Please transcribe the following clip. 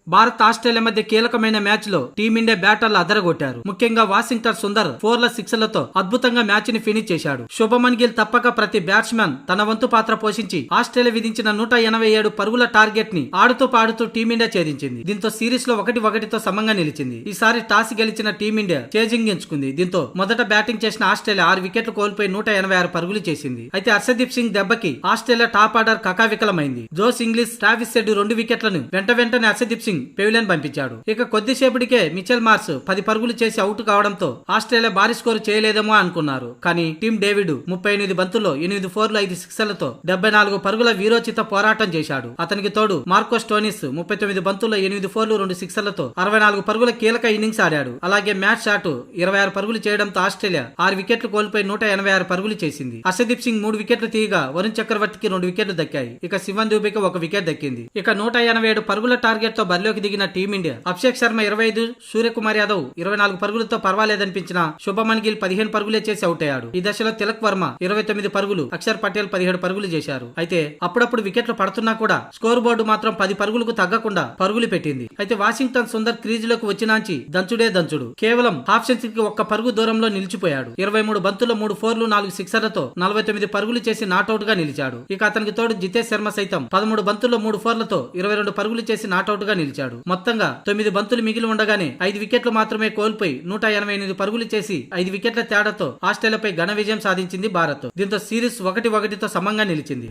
Bharat Australia మధ్య కీలకమైన match లో టీమిండియా బ్యాటర్లు అదరగొట్టారు. ముఖ్యంగా వాషింగ్టన్ సుందర్ 4ల 6లతో అద్భుతంగా మ్యాచ్ ని ఫినిష్ చేశాడు. శుభమన్ గిల్ తప్పక ప్రతి బ్యాట్స్మెన్ తన వంతు పాత్ర పోషించి ఆస్ట్రేలియా విధించిన 187 పరుగుల టార్గెట్ ని ఆడుతూ పాడుతూ టీమిండియా ఛేదించింది. దీంతో సిరీస్ లో 1-1తో సమంగా నిలిచింది. ఈసారి టాస్ గెలిచిన టీమిండియా చేజింగ్ ఎంచుకుంది. దీంతో మొదట బ్యాటింగ్ చేసిన ఆస్ట్రేలియా 6 వికెట్లు కోల్పోయి 186 పరుగులు చేసింది. అయితే హర్షదీప్ సింగ్ దెబ్బకి ఆస్ట్రేలియా టాప్ ఆర్డర్ కకావికలమైంది. జోస్ ఇంగ్లీష్, ట్రావిస్ హెడ్ 2 వికెట్లను వెంటనే హర్షదీప్ సింగ్ పెవిలియన్ పంపించాడు. ఇక కొద్దిసేపటికే మిచెల్ మార్స్ 10 పరుగులు చేసి అవుట్ కావడంతో ఆస్ట్రేలియా భారీ స్కోరు చేయలేదేమో అనుకున్నారు. కానీ టీమ్ డేవిడ్ 38 బంతుల్లో 8 4లు 5 6లతో 74 పరుగుల వీరోచిత పోరాటం చేశాడు. అతనికి తోడు మార్కో స్టోనిస్ 39 బంతుల్లో 8 4లు 2 6లతో 64 పరుగుల కీలక ఇన్నింగ్స్ ఆడాడు. అలాగే మ్యాట్ షాట్ 26 పరుగులు చేయడంతో ఆస్ట్రేలియా 6 వికెట్లు కోల్పోయి 186 పరుగులు చేసింది. హర్షదీప్ సింగ్ 3 వికెట్లు తీయగా వరుణ్ చక్రవర్తికి 2 వికెట్లు దక్కాయి. ఇక శివన్ దూబేకి 1 వికెట్ దక్కింది. ఇక 187 పరుగుల టార్గెట్ తో బరిలోకి దిగిన టీమిండియా అభిషేక్ శర్మ 25, సూర్యకుమార్ యాదవ్ 24 పరుగులతో పర్వాలేదనిపించిన శుభమన్ గిల్ 15 పరుగులే చేసి అవుట్ అయ్యాడు. ఈ దశలో తిలక్ వర్మ 29 పరుగులు, అక్షర్ పటేల్ 17 పరుగులు చేశారు. అయితే అప్పుడప్పుడు వికెట్లు పడుతున్నా కూడా స్కోర్ బోర్డు మాత్రం 10 పరుగులకు తగ్గకుండా పరుగులు పెట్టింది. అయితే వాషింగ్టన్ సుందర్ క్రీజులోకి వచ్చినాంచి దంచుడే దంచుడు. కేవలం హాఫ్ సెంచరీకి 1 పరుగు దూరంలో నిలిచిపోయాడు. 23 బంతుల్లో 3 4లు 4 6లతో 49 పరుగులు చేసి నాట్అవుట్ గా నిలిచాడు. ఇక అతనికి తోడు జితేష్ శర్మ సైతం 13 బంతుల్లో 3 4లతో 22 పరుగులు చేసి నాట్అవుట్ గా నిలిచాడు. మొత్తంగా 9 బంతులు మిగిలి ఉండగానే 5 వికెట్లు మాత్రమే కోల్పోయి 188 పరుగులు చేసి 5 వికెట్ల తేడాతో ఆస్ట్రేలియాపై ఘన విజయం సాధించింది భారత్. దీంతో సిరీస్ 1-1తో సమంగా నిలిచింది.